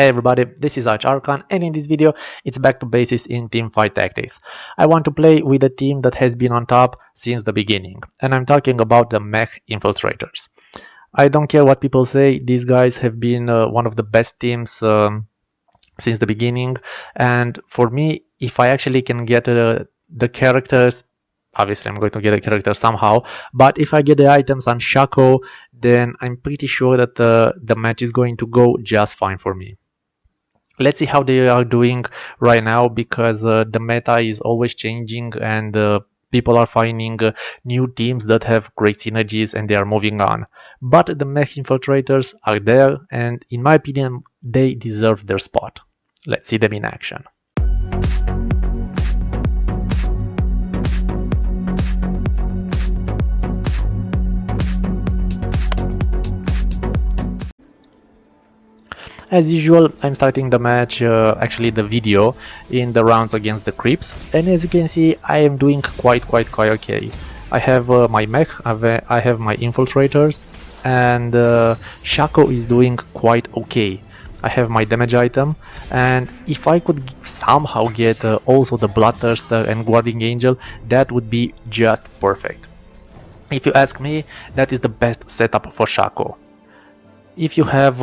Hey everybody, this is ArchArchon, and in this video it's back to basics in teamfight tactics. I want to play with a team that has been on top since the beginning, and I'm talking about the Mech-Infiltrators. I don't care what people say, these guys have been one of the best teams since the beginning, and for me, if I actually can get the characters, obviously I'm going to get a character somehow, but if I get the items on Shaco, then I'm pretty sure that the match is going to go just fine for me. Let's see how they are doing right now, because the meta is always changing, and people are finding new teams that have great synergies and they are moving on. But the Mech-Infiltrators are there, and in my opinion they deserve their spot. Let's see them in action. As usual, I'm starting the match, actually the video, in the rounds against the creeps, and as you can see I am doing quite okay. I have my mech, I have my infiltrators, and Shaco is doing quite okay. I have my damage item, and if I could somehow get also the Bloodthirster and Guardian Angel, that would be just perfect. If you ask me, that is the best setup for Shaco. If you have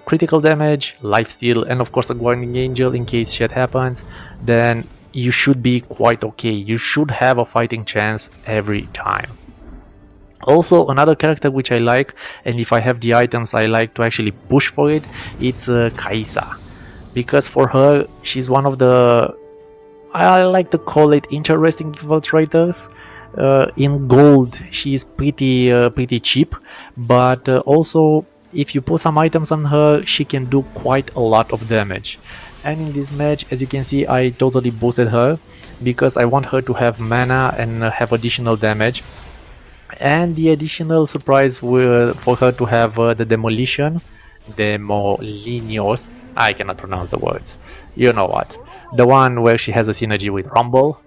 critical damage, lifesteal, and of course a Guardian Angel in case shit happens, then you should be quite okay. You should have a fighting chance every time. Also, another character which I like, and if I have the items I like to actually push for it, it's Kaisa. Because for her, she's one of the, I like to call it, interesting infiltrators. In gold, she's pretty cheap, but also if you put some items on her, she can do quite a lot of damage. And in this match, as you can see, I totally boosted her because I want her to have mana and have additional damage. And the additional surprise for her to have the demolition, Demolinos, I cannot pronounce the words, you know what, the one where she has a synergy with Rumble,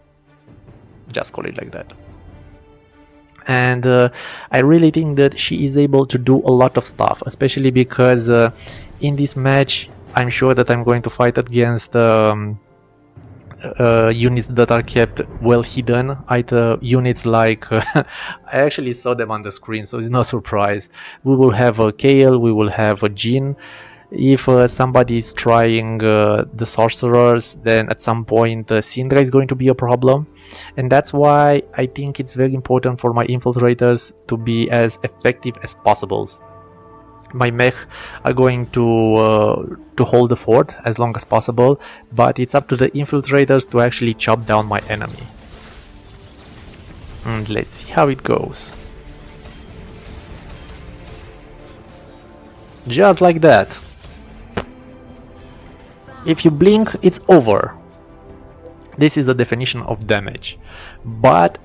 just call it like that. And I really think that she is able to do a lot of stuff, especially because in this match I'm sure that I'm going to fight against units that are kept well hidden. Units like I actually saw them on the screen, so it's no surprise. We will have a Kale, we will have a Jin. If somebody is trying the sorcerers, then at some point Syndra is going to be a problem, and that's why I think it's very important for my infiltrators to be as effective as possible. My mech are going to hold the fort as long as possible, but it's up to the infiltrators to actually chop down my enemy. And let's see how it goes. Just like that. If you blink, it's over. This is the definition of damage. But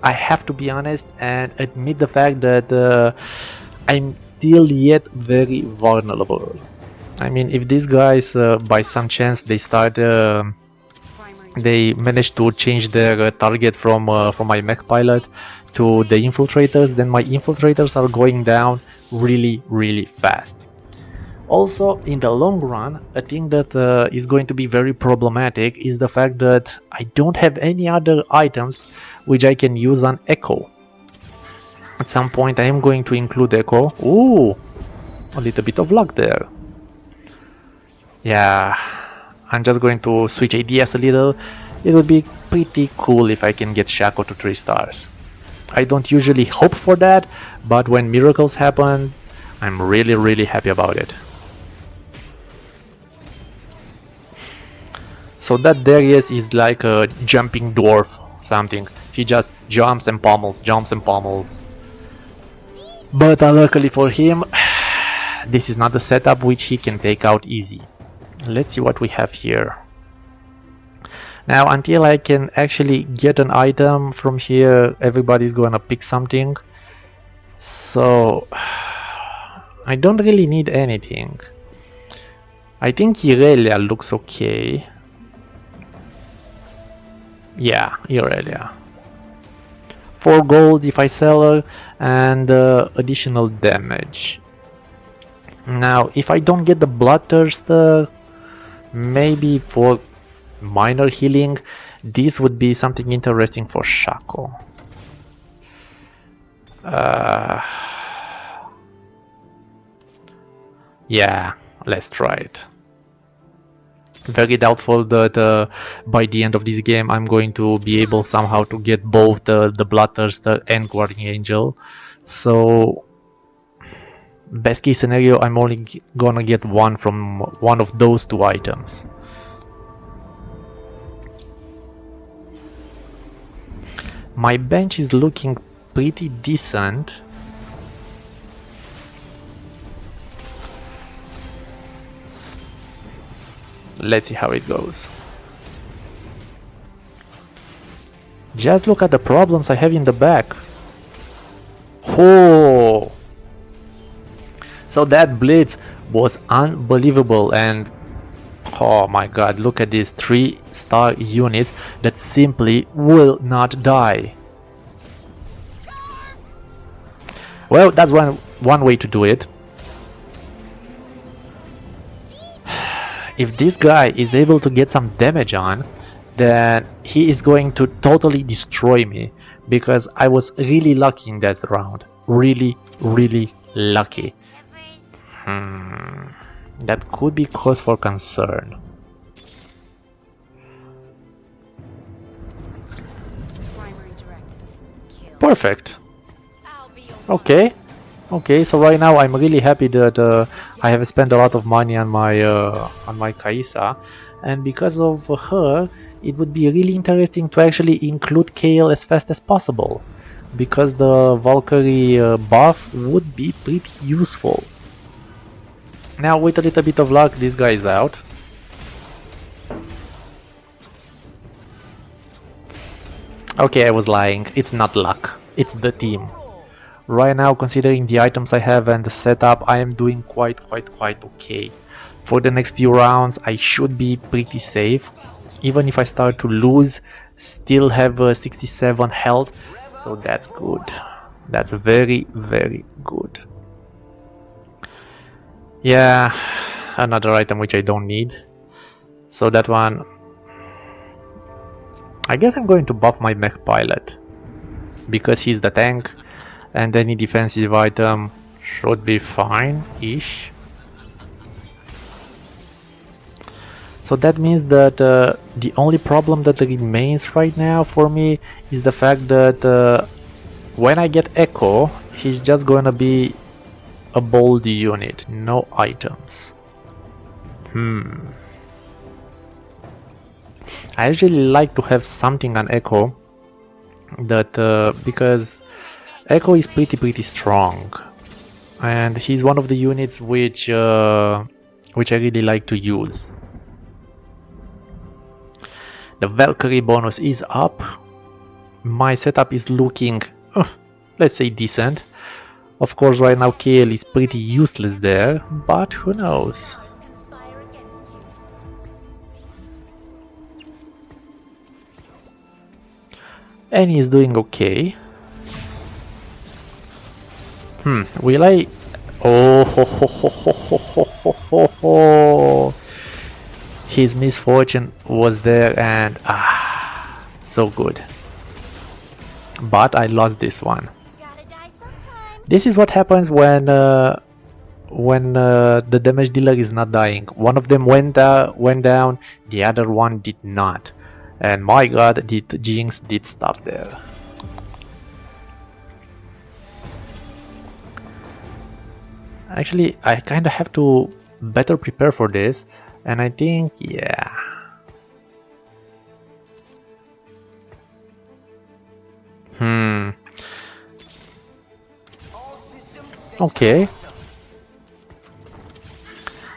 I have to be honest and admit the fact that I'm still yet very vulnerable. I mean, if these guys by some chance they manage to change their target from my mech-pilot to the infiltrators, then my infiltrators are going down really fast. Also, in the long run, a thing that is going to be very problematic is the fact that I don't have any other items which I can use on Echo. At some point I am going to include Echo. Ooh, a little bit of luck there. Yeah, I'm just going to switch ideas a little. It would be pretty cool if I can get Shaco to 3 stars. I don't usually hope for that, but when miracles happen, I'm really happy about it. So that Darius is like a jumping dwarf something. He just jumps and pummels. But luckily for him, this is not a setup which he can take out easy. Let's see what we have here. Now, until I can actually get an item from here, everybody's gonna pick something. So I don't really need anything. I think Irelia looks okay. Yeah, Irelia. 4 gold if I sell her, and additional damage. Now, if I don't get the Bloodthirster, maybe for minor healing, this would be something interesting for Shaco. Yeah, let's try it. Very doubtful that by the end of this game I'm going to be able somehow to get both the Bloodthirster and Guardian Angel. So best case scenario, I'm only gonna get one from one of those two items. My bench is looking pretty decent. Let's see how it goes. Just look at the problems I have in the back. Oh! So that blitz was unbelievable, and oh my god, look at these 3-star units that simply will not die. Well, that's one way to do it. If this guy is able to get some damage on, then he is going to totally destroy me, because I was really lucky in that round. Really, really lucky. That could be cause for concern. Perfect. Okay. Okay, so right now I'm really happy that I have spent a lot of money on my Kaisa, and because of her, it would be really interesting to actually include Kale as fast as possible, because the Valkyrie buff would be pretty useful. Now, with a little bit of luck, this guy is out. Okay, I was lying. It's not luck. It's the team. Right now, considering the items I have and the setup, I am doing quite okay. For the next few rounds, I should be pretty safe. Even if I start to lose, still have 67 health, so that's good. That's very good. Yeah, another item which I don't need. So that one, I guess I'm going to buff my mech-pilot, because he's the tank, and any defensive item should be fine-ish. So that means that the only problem that remains right now for me is the fact that when I get Echo, he's just gonna be a bold unit, no items. I actually like to have something on Echo, that because Echo is pretty strong, and he's one of the units which I really like to use. The Valkyrie bonus is up. My setup is looking, let's say, decent. Of course, right now Kale is pretty useless there, but who knows? Annie is doing okay. Will I? Oh, ho. His misfortune was there, and so good. But I lost this one. This is what happens when the damage dealer is not dying. One of them went down, the other one did not. And my god, the Jinx did stop there. Actually, I kinda have to better prepare for this, and I think, yeah. Okay.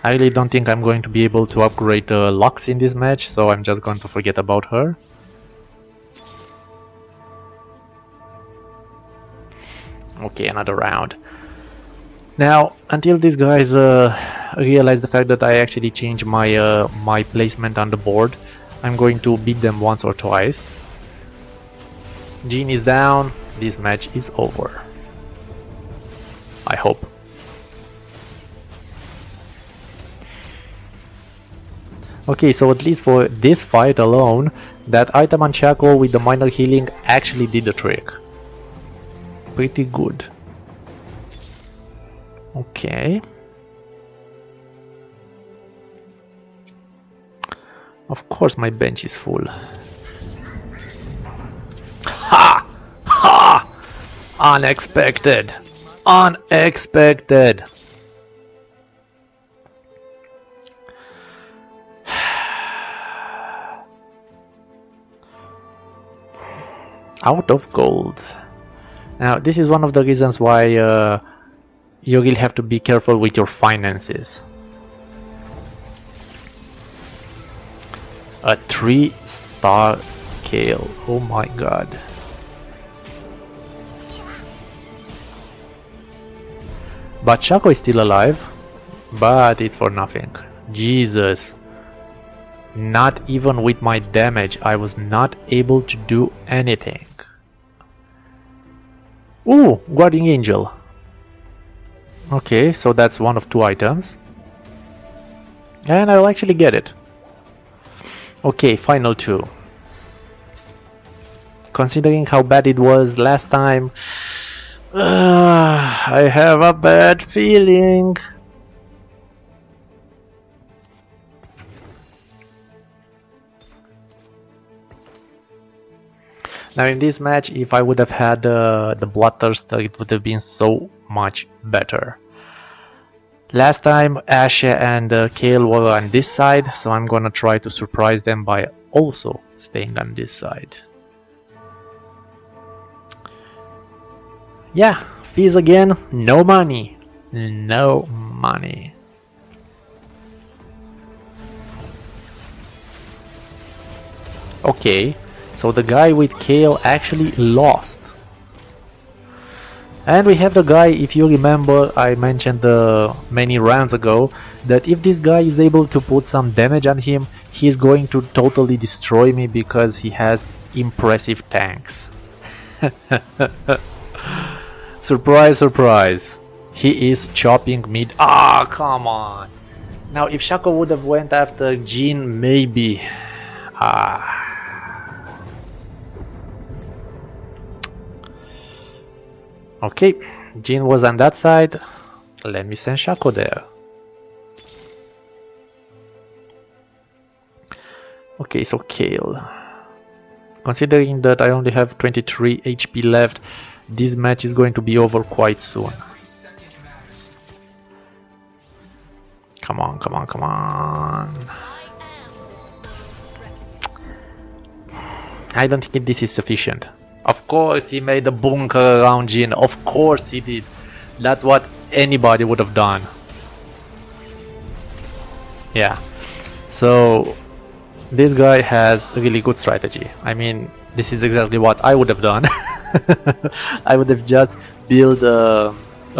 I really don't think I'm going to be able to upgrade Lux in this match, so I'm just going to forget about her. Okay, another round. Now, until these guys realize the fact that I actually changed my my placement on the board, I'm going to beat them once or twice. Jean is down. This match is over. I hope. Okay, so at least for this fight alone, that item on Shaco with the minor healing actually did the trick. Pretty good. Okay. Of course my bench is full. Ha! Ha! Unexpected! Unexpected! Out of gold. Now this is one of the reasons why you really have to be careful with your finances. A 3-star Kale. Oh my god. But Shaco is still alive, but it's for nothing. Jesus. Not even with my damage, I was not able to do anything. Ooh, Guardian Angel. Okay, so that's one of 2 items. And I'll actually get it. Okay, final 2. Considering how bad it was last time, I have a bad feeling. Now in this match, if I would have had the Bloodthirster, it would have been so much better. Last time Ashe and Kale were on this side, so I'm gonna try to surprise them by also staying on this side. Yeah, fees again, no money. No money. Okay, so the guy with Kale actually lost. And we have the guy, if you remember, I mentioned many rounds ago, that if this guy is able to put some damage on him, he's going to totally destroy me because he has impressive tanks. Surprise, surprise. He is chopping mid. Ah, come on. Now, if Shaco would have went after Jhin, maybe. Okay, Jhin was on that side. Let me send Shaco there. Okay, so Kale. Considering that I only have 23 HP left, this match is going to be over quite soon. Come on, come on, come on. I don't think this is sufficient. Of course he made a bunker around Jhin. Of course he did. That's what anybody would have done. Yeah. So this guy has a really good strategy. I mean, this is exactly what I would have done. I would have just built a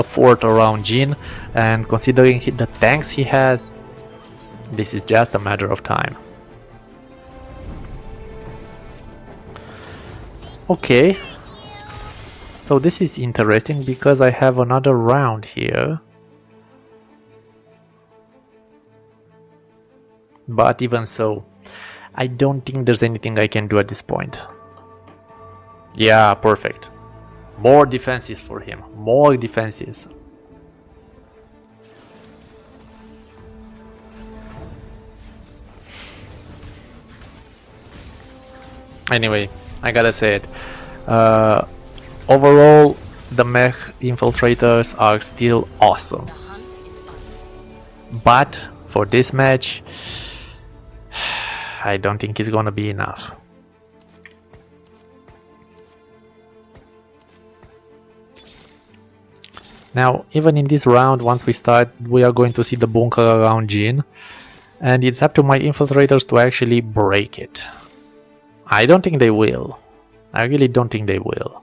fort around Jhin, and considering the tanks he has, this is just a matter of time. Okay, so this is interesting because I have another round here. But even so, I don't think there's anything I can do at this point. Yeah, perfect. More defenses for him. More defenses. Anyway, I gotta say it. Overall, the Mech-Infiltrators are still awesome. But for this match, I don't think it's gonna be enough. Now, even in this round, once we start, we are going to see the bunker around Jhin, and it's up to my infiltrators to actually break it. I don't think they will. I really don't think they will.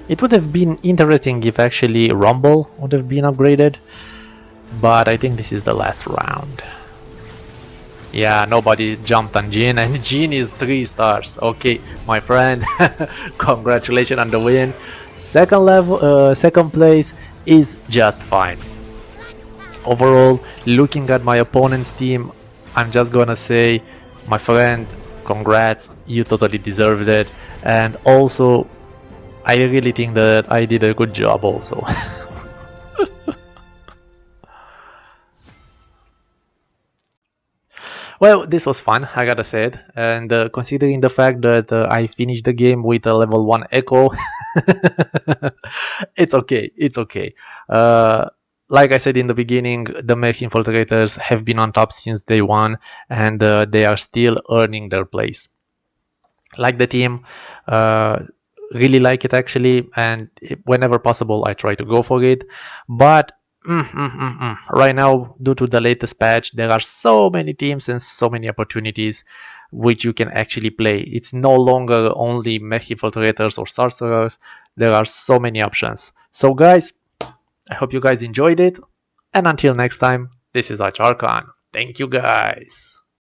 It would have been interesting if actually Rumble would have been upgraded, but I think this is the last round. Yeah, nobody jumped on Jhin, and Jhin is 3 stars. Okay, my friend, congratulations on the win. second place is just fine. Overall, looking at my opponent's team, I'm just gonna say, my friend, congrats, you totally deserved it, and also I really think that I did a good job also. Well, this was fun, I gotta say it, and considering the fact that I finished the game with a level 1 echo, it's okay, it's okay. Like I said in the beginning, the Mech-Infiltrators have been on top since day one, and they are still earning their place. Like the team, uh, really like it actually, and whenever possible I try to go for it, but right now, due to the latest patch, there are so many teams and so many opportunities which you can actually play. It's no longer only Mech-Infiltrators or sorcerers. There are so many options. So guys, I hope you guys enjoyed it, and until next time, this is ArchArchon. Thank you guys.